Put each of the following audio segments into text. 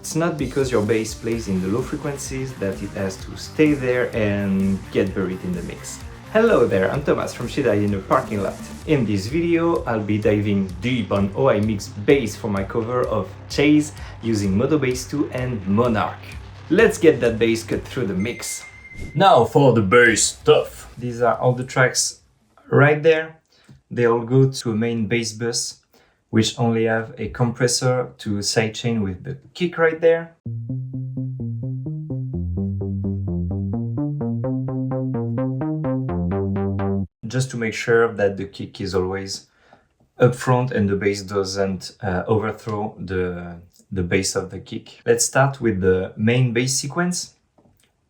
It's not because your bass plays in the low frequencies that it has to stay there and get buried in the mix. Hello there, I'm Thomas from Shedai in a parking lot. In this video, I'll be diving deep on how I mix bass for my cover of Chase using Modo Bass 2 and Monark. Let's get that bass cut through the mix. Now for the bass stuff. These are all the tracks right there. They all go to a main bass bus, which only have a compressor to sidechain with the kick right there. Just to make sure that the kick is always up front and the bass doesn't overthrow the bass of the kick. Let's start with the main bass sequence.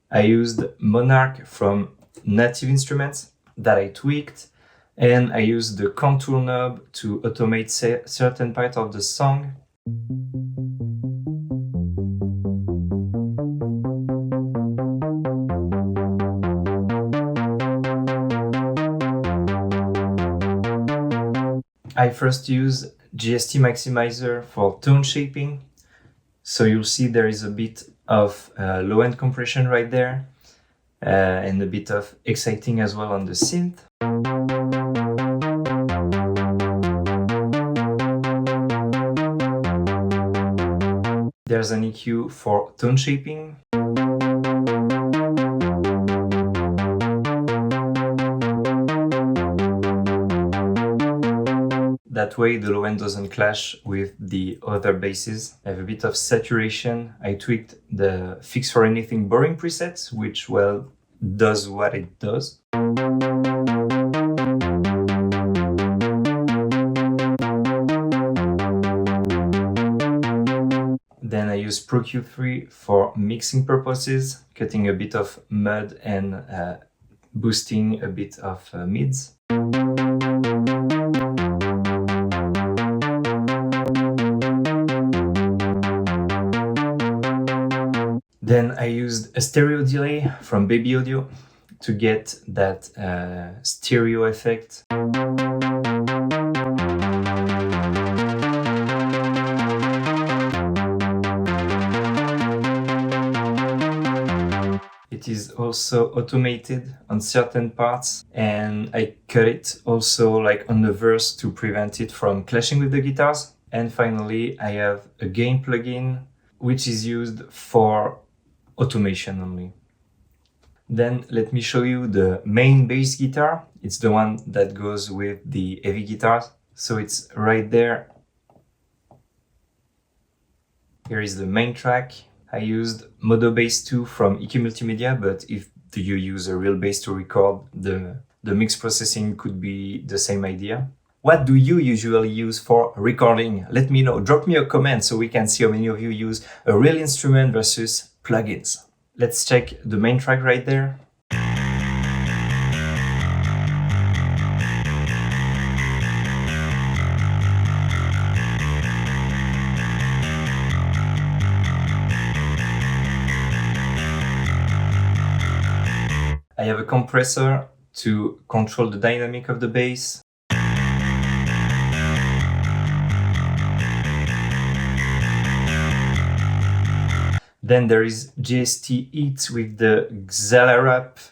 I used Monark from Native Instruments that I tweaked, and I used the contour knob to automate certain part of the song. I first use GST Maximizer for tone shaping, so you'll see there is a bit of low-end compression right there, and a bit of exciting as well on the synth. There's an EQ for tone shaping. That way the low end doesn't clash with the other basses. I have a bit of saturation. I tweaked the Fix for Anything Boring preset, which, well, does what it does. Then I use Pro Q3 for mixing purposes, cutting a bit of mud and boosting a bit of mids. Then I used a stereo delay from Baby Audio to get that stereo effect. It is also automated on certain parts, and I cut it also like on the verse to prevent it from clashing with the guitars. And finally, I have a gain plugin, which is used for automation only. Then let me show you the main bass guitar. It's the one that goes with the heavy guitars. So it's right there. Here is the main track. I used Modo Bass 2 from EQ Multimedia, but if you use a real bass to record, the mix processing could be the same idea. What do you usually use for recording? Let me know. Drop me a comment so we can see how many of you use a real instrument versus plugins. Let's check the main track right there. I have a compressor to control the dynamic of the bass. Then there is GST Eat with the Xalarap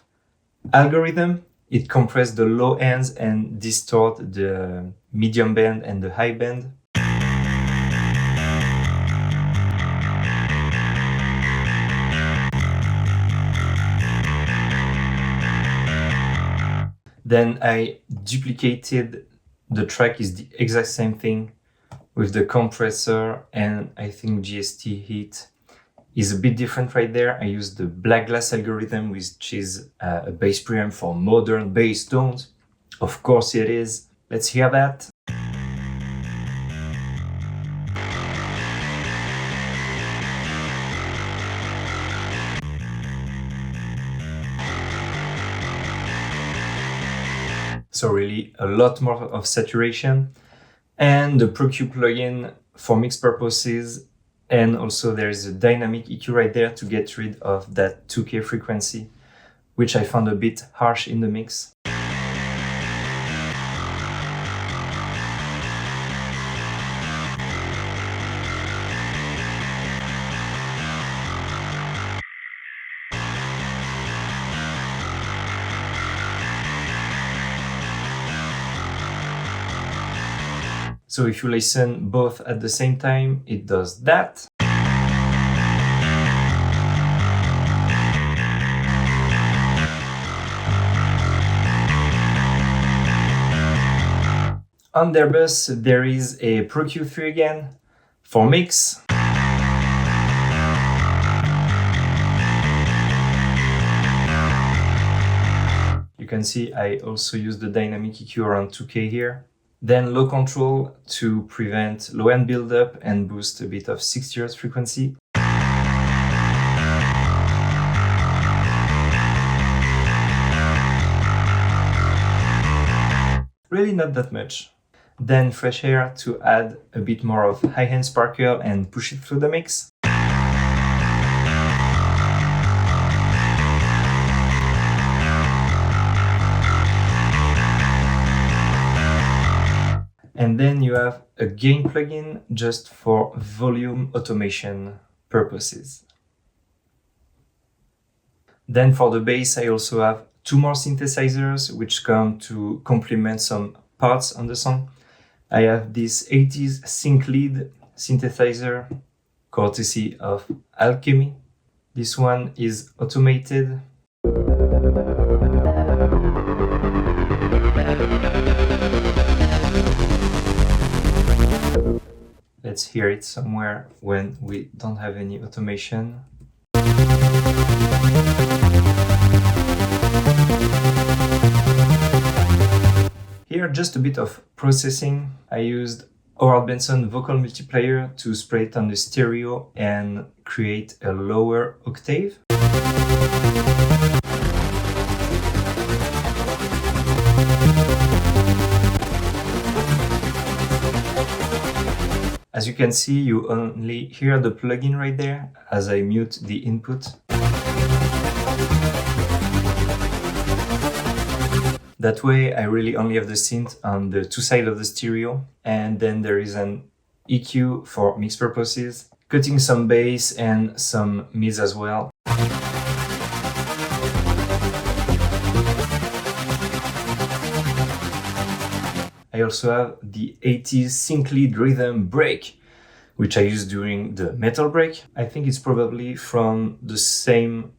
algorithm. It compresses the low ends and distort the medium band and the high band. Then I duplicated the track, is the exact same thing with the compressor, and I think GST Heat is a bit different right there. I used the Black Glass algorithm, which is a bass preamp for modern bass tones. Of course it is. Let's hear that. So really a lot more of saturation. And the Pro Q plugin for mix purposes. And also there is a dynamic EQ right there to get rid of that 2K frequency, which I found a bit harsh in the mix. So if you listen both at the same time, it does that. On their bus, there is a Pro Q3 again for mix. You can see I also use the dynamic EQ around 2K here. Then low control to prevent low end buildup and boost a bit of 60 Hz frequency. Really not that much. Then fresh air to add a bit more of high-end sparkle and push it through the mix. And then you have a gain plugin just for volume automation purposes. Then for the bass, I also have 2 more synthesizers which come to complement some parts on the song. I have this 80s sync lead synthesizer courtesy of Alchemy. This one is automated. Let's hear it somewhere when we don't have any automation. Here, just a bit of processing. I used Howard Benson vocal multiplier to spray it on the stereo and create a lower octave. As you can see, you only hear the plugin right there as I mute the input. That way I really only have the synth on the 2 sides of the stereo, and then there is an EQ for mix purposes, cutting some bass and some mids as well. I also have the 80s sync lead rhythm break, which I used during the metal break. I think it's probably from the same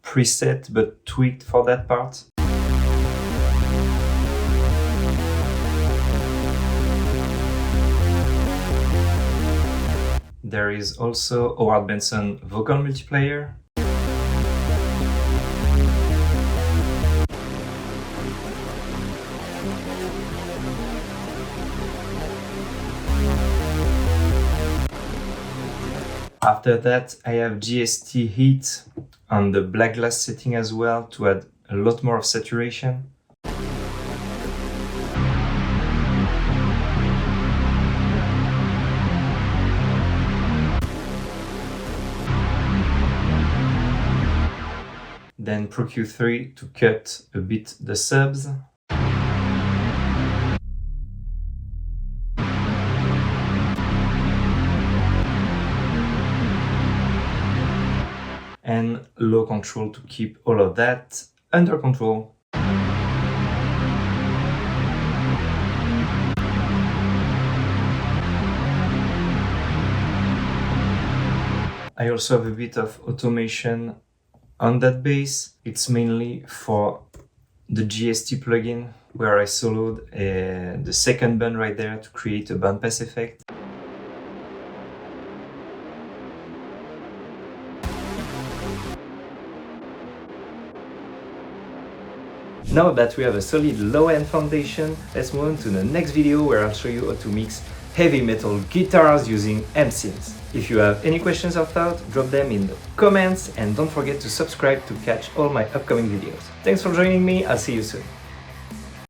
preset but tweaked for that part. There is also Howard Benson vocal multiplier. After that, I have GST heat on the black glass setting as well to add a lot more of saturation. Then Pro Q3 to cut a bit the subs. And low control to keep all of that under control. I also have a bit of automation on that bass. It's mainly for the GST plugin where I soloed the second band right there to create a bandpass effect. Now that we have a solid low-end foundation, let's move on to the next video where I'll show you how to mix heavy metal guitars using synths. If you have any questions or thoughts, drop them in the comments and don't forget to subscribe to catch all my upcoming videos. Thanks for joining me, I'll see you soon.